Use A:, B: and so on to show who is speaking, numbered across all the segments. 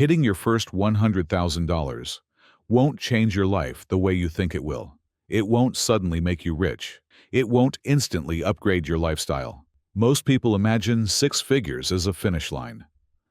A: Hitting your first $100,000 won't change your life the way you think it will. It won't suddenly make you rich. It won't instantly upgrade your lifestyle. Most people imagine six figures as a finish line,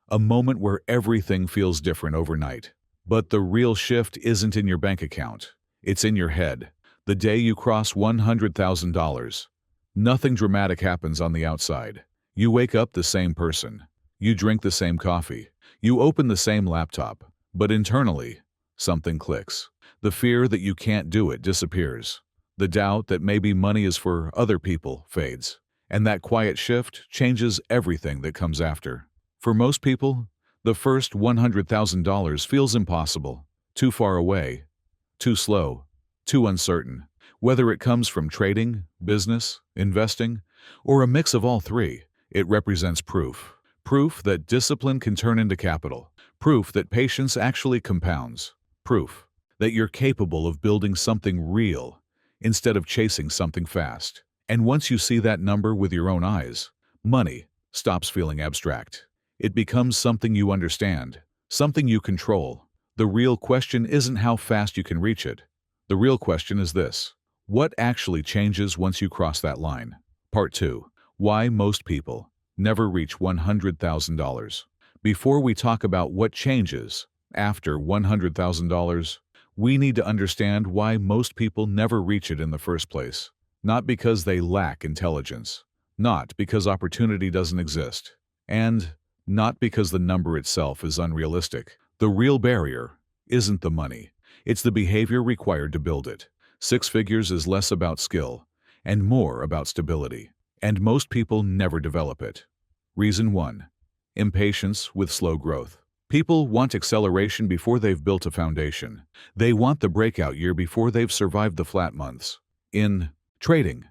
A: a moment where everything feels different overnight. But the real shift isn't in your bank account. It's in your head. The day you cross $100,000, nothing dramatic happens on the outside. You wake up the same person. You drink the same coffee. You open the same laptop. But internally, something clicks. The fear that you can't do it disappears. The doubt that maybe money is for other people fades. And that quiet shift changes everything that comes after. For most people, the first $100,000 feels impossible, too far away, too slow, too uncertain. Whether it comes from trading, business, investing, or a mix of all three, it represents proof. Proof that discipline can turn into capital. Proof that patience actually compounds. Proof that you're capable of building something real instead of chasing something fast. And once you see that number with your own eyes, money stops feeling abstract. It becomes something you understand, something you control. The real question isn't how fast you can reach it. The real question is this: what actually changes once you cross that line? Part 2. Why most people never reach $100,000. Before we talk about what changes after $100,000, we need to understand why most people never reach it in the first place. Not because they lack intelligence, not because opportunity doesn't exist, and not because the number itself is unrealistic. The real barrier isn't the money. It's the behavior required to build it. Six figures is less about skill and more about stability. And most people never develop it. Reason 1. Impatience with slow growth. People want acceleration before they've built a foundation. They want the breakout year before they've survived the flat months. In trading,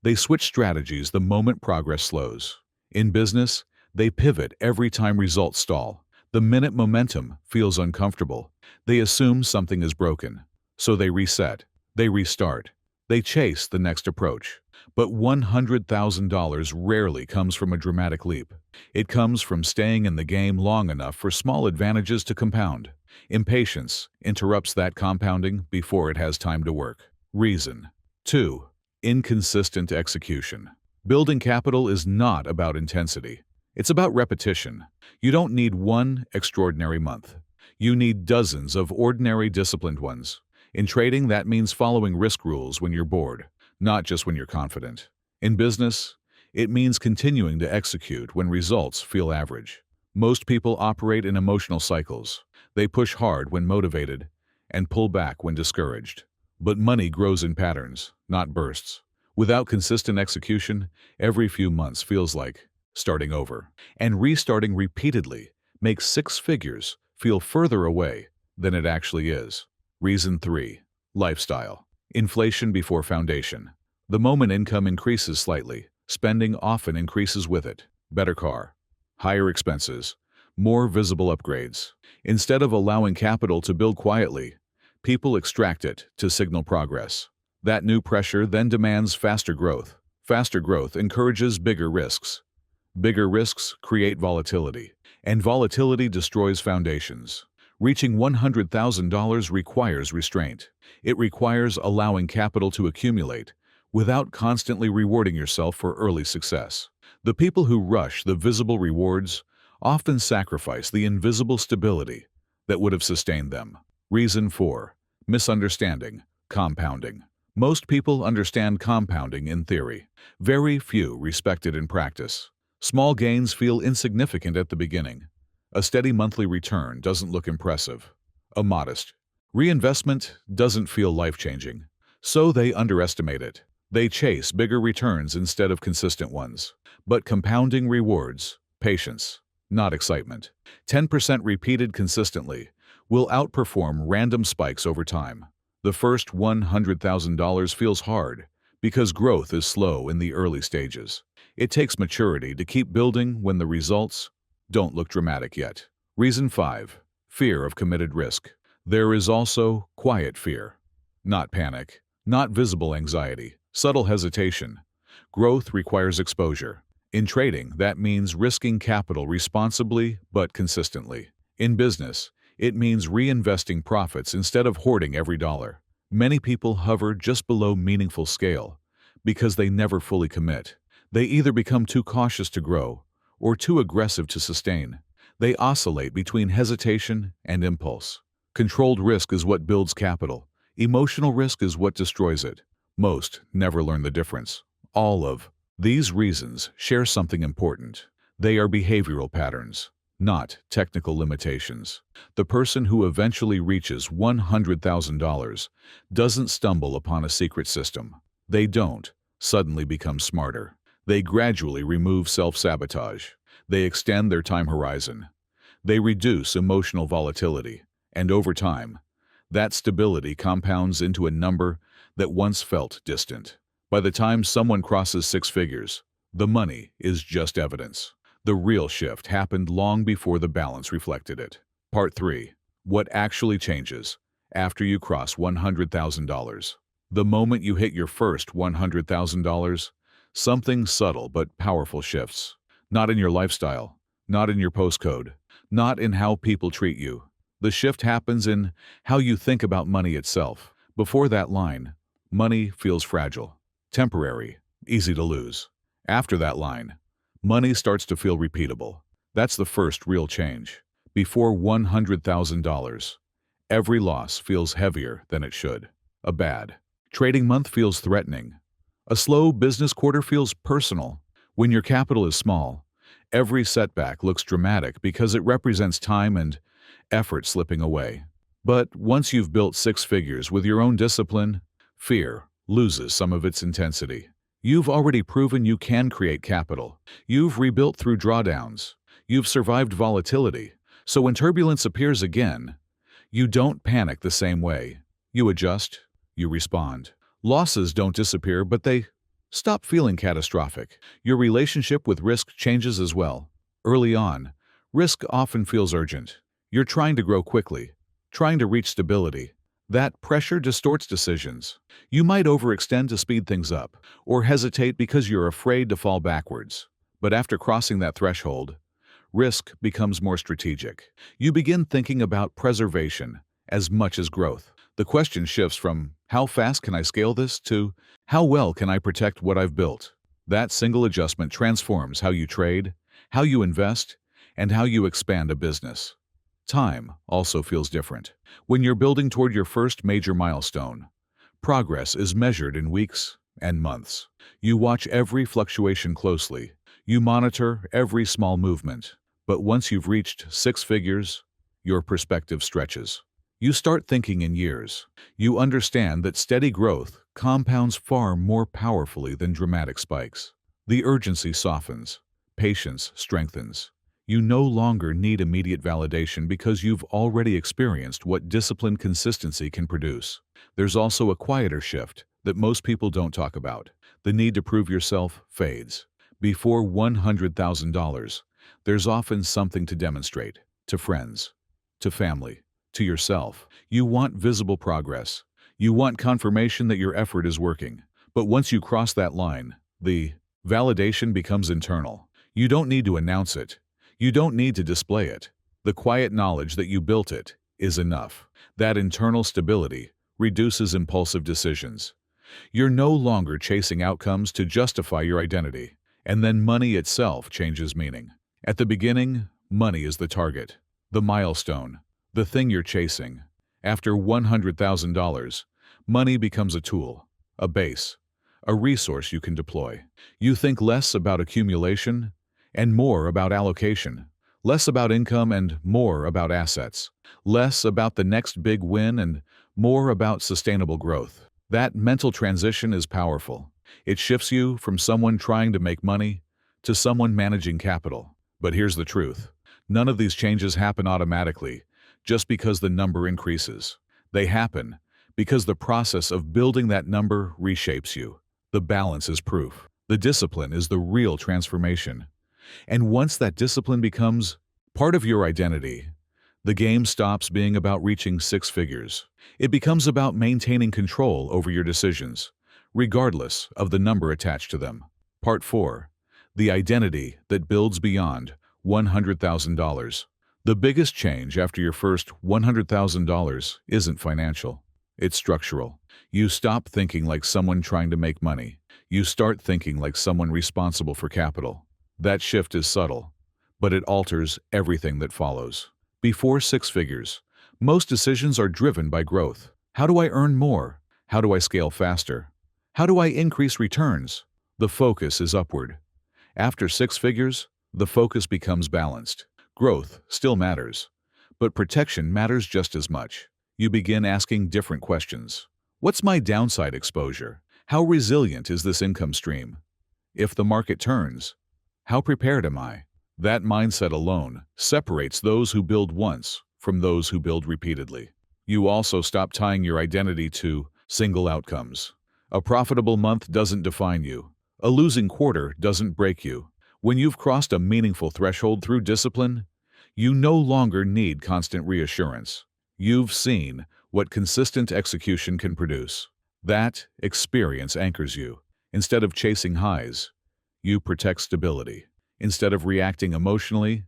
A: they switch strategies the moment progress slows. In business, they pivot every time results stall. The minute momentum feels uncomfortable, they assume something is broken. So they reset, they restart, they chase the next approach. But $100,000 rarely comes from a dramatic leap. It comes from staying in the game long enough for small advantages to compound. Impatience interrupts that compounding before it has time to work. Reason 2. Inconsistent execution. Building capital is not about intensity. It's about repetition. You don't need one extraordinary month. You need dozens of ordinary disciplined ones. In trading, that means following risk rules when you're bored, not just when you're confident. In business, it means continuing to execute when results feel average. Most people operate in emotional cycles. They push hard when motivated and pull back when discouraged. But money grows in patterns, not bursts. Without consistent execution, every few months feels like starting over. And restarting repeatedly makes six figures feel further away than it actually is. Reason 3. Lifestyle. Inflation before foundation. The moment income increases slightly, spending often increases with it. Better car, higher expenses, more visible upgrades. Instead of allowing capital to build quietly, people extract it to signal progress. That new pressure then demands faster growth. Faster growth encourages bigger risks. Bigger risks create volatility, and volatility destroys foundations. Reaching $100,000 requires restraint. It requires allowing capital to accumulate without constantly rewarding yourself for early success. The people who rush the visible rewards often sacrifice the invisible stability that would have sustained them. Reason 4. Misunderstanding. Compounding. Most people understand compounding in theory. Very few respect it in practice. Small gains feel insignificant at the beginning. A steady monthly return doesn't look impressive. A modest reinvestment doesn't feel life-changing. So they underestimate it. They chase bigger returns instead of consistent ones. But compounding rewards patience, not excitement. 10% repeated consistently will outperform random spikes over time. The first $100,000 feels hard because growth is slow in the early stages. It takes maturity to keep building when the results don't look dramatic yet. Reason 5. Fear of committed risk. There is also quiet fear. Not panic, not visible anxiety, subtle hesitation. Growth requires exposure. In trading, that means risking capital responsibly but consistently. In business, it means reinvesting profits instead of hoarding every dollar. Many people hover just below meaningful scale because they never fully commit. They either become too cautious to grow or too aggressive to sustain. They oscillate between hesitation and impulse. Controlled risk is what builds capital. Emotional risk is what destroys it. Most never learn the difference. All of these reasons share something important. They are behavioral patterns, not technical limitations. The person who eventually reaches $100,000 doesn't stumble upon a secret system. They don't suddenly become smarter. They gradually remove self-sabotage. They extend their time horizon. They reduce emotional volatility. And over time, that stability compounds into a number that once felt distant. By the time someone crosses six figures, the money is just evidence. The real shift happened long before the balance reflected it. Part 3. What actually changes after you cross $100,000? The moment you hit your first $100,000, something subtle but powerful shifts. Not in your lifestyle, not in your postcode, not in how people treat you. The shift happens in how you think about money itself. Before that line, money feels fragile, temporary, easy to lose. After that line, money starts to feel repeatable. That's the first real change. Before $100,000, every loss feels heavier than it should. A bad trading month feels threatening. A slow business quarter feels personal. When your capital is small, every setback looks dramatic because it represents time and effort slipping away. But once you've built six figures with your own discipline, fear loses some of its intensity. You've already proven you can create capital. You've rebuilt through drawdowns. You've survived volatility. So when turbulence appears again, you don't panic the same way. You adjust, you respond. Losses don't disappear, but they stop feeling catastrophic. Your relationship with risk changes as well. Early on, risk often feels urgent. You're trying to grow quickly, trying to reach stability. That pressure distorts decisions. You might overextend to speed things up, or hesitate because you're afraid to fall backwards. But after crossing that threshold, risk becomes more strategic. You begin thinking about preservation as much as growth. The question shifts from how fast can I scale this to how well can I protect what I've built. That single adjustment transforms how you trade, how you invest, and how you expand a business. Time also feels different. When you're building toward your first major milestone, progress is measured in weeks and months. You watch every fluctuation closely. You monitor every small movement. But once you've reached six figures, your perspective stretches. You start thinking in years. You understand that steady growth compounds far more powerfully than dramatic spikes. The urgency softens. Patience strengthens. You no longer need immediate validation because you've already experienced what disciplined consistency can produce. There's also a quieter shift that most people don't talk about. The need to prove yourself fades. Before $100,000, there's often something to demonstrate to friends, to family, to yourself. You want visible progress. You want confirmation that your effort is working. But once you cross that line, the validation becomes internal. You don't need to announce it. You don't need to display it. The quiet knowledge that you built it is enough. That internal stability reduces impulsive decisions. You're no longer chasing outcomes to justify your identity. And then money itself changes meaning. At the beginning, money is the target, the milestone, the thing you're chasing. After $100,000, money becomes a tool, a base, a resource you can deploy. You think less about accumulation and more about allocation, less about income and more about assets, less about the next big win and more about sustainable growth. That mental transition is powerful. It shifts you from someone trying to make money to someone managing capital. But here's the truth. None of these changes happen automatically just because the number increases. They happen because the process of building that number reshapes you. The balance is proof. The discipline is the real transformation. And once that discipline becomes part of your identity, the game stops being about reaching six figures. It becomes about maintaining control over your decisions, regardless of the number attached to them. Part 4. The identity that builds beyond $100,000. The biggest change after your first $100,000 isn't financial. It's structural. You stop thinking like someone trying to make money. You start thinking like someone responsible for capital. That shift is subtle, but it alters everything that follows. Before six figures, most decisions are driven by growth. How do I earn more? How do I scale faster? How do I increase returns? The focus is upward. After six figures, the focus becomes balanced. Growth still matters, but protection matters just as much. You begin asking different questions. What's my downside exposure? How resilient is this income stream? If the market turns, how prepared am I? That mindset alone separates those who build once from those who build repeatedly. You also stop tying your identity to single outcomes. A profitable month doesn't define you. A losing quarter doesn't break you. When you've crossed a meaningful threshold through discipline, you no longer need constant reassurance. You've seen what consistent execution can produce. That experience anchors you. Instead of chasing highs, you protect stability. Instead of reacting emotionally,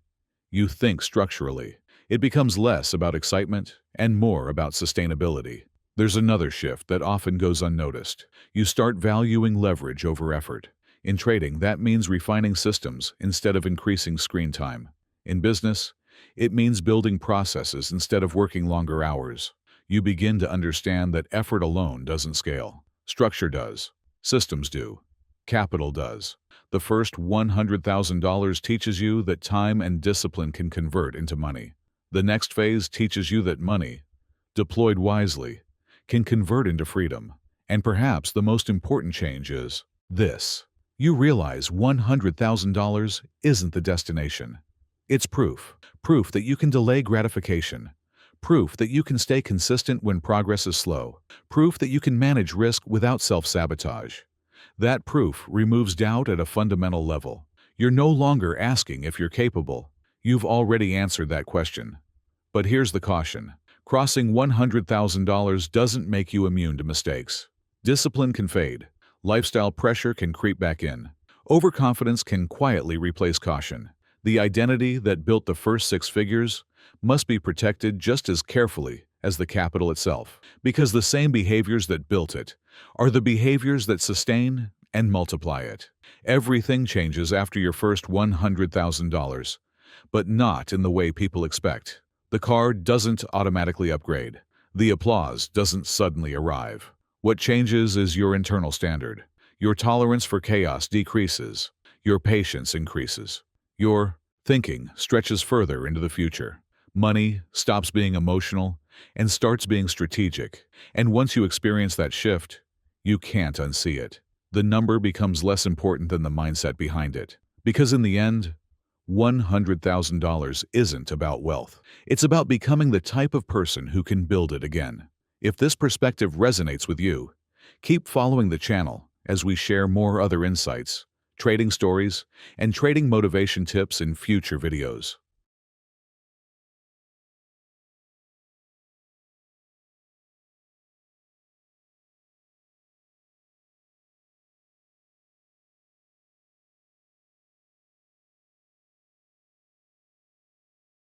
A: you think structurally. It becomes less about excitement and more about sustainability. There's another shift that often goes unnoticed. You start valuing leverage over effort. In trading, that means refining systems instead of increasing screen time. In business, it means building processes instead of working longer hours. You begin to understand that effort alone doesn't scale. Structure does. Systems do. Capital does. The first $100,000 teaches you that time and discipline can convert into money. The next phase teaches you that money, deployed wisely, can convert into freedom. And perhaps the most important change is this. You realize $100,000 isn't the destination. It's proof. Proof that you can delay gratification. Proof that you can stay consistent when progress is slow. Proof that you can manage risk without self-sabotage. That proof removes doubt at a fundamental level. You're no longer asking if you're capable. You've already answered that question. But here's the caution. Crossing $100,000 doesn't make you immune to mistakes. Discipline can fade. Lifestyle pressure can creep back in. Overconfidence can quietly replace caution. The identity that built the first six figures must be protected just as carefully as the capital itself, because the same behaviors that built it are the behaviors that sustain and multiply it. Everything changes after your first $100,000, but not in the way people expect. The car doesn't automatically upgrade. The applause doesn't suddenly arrive. What changes is your internal standard. Your tolerance for chaos decreases. Your patience increases. Your thinking stretches further into the future. Money stops being emotional and starts being strategic. And once you experience that shift, you can't unsee it. The number becomes less important than the mindset behind it. Because in the end, $100,000 isn't about wealth. It's about becoming the type of person who can build it again. If this perspective resonates with you, keep following the channel as we share more other insights, trading stories, and trading motivation tips in future videos.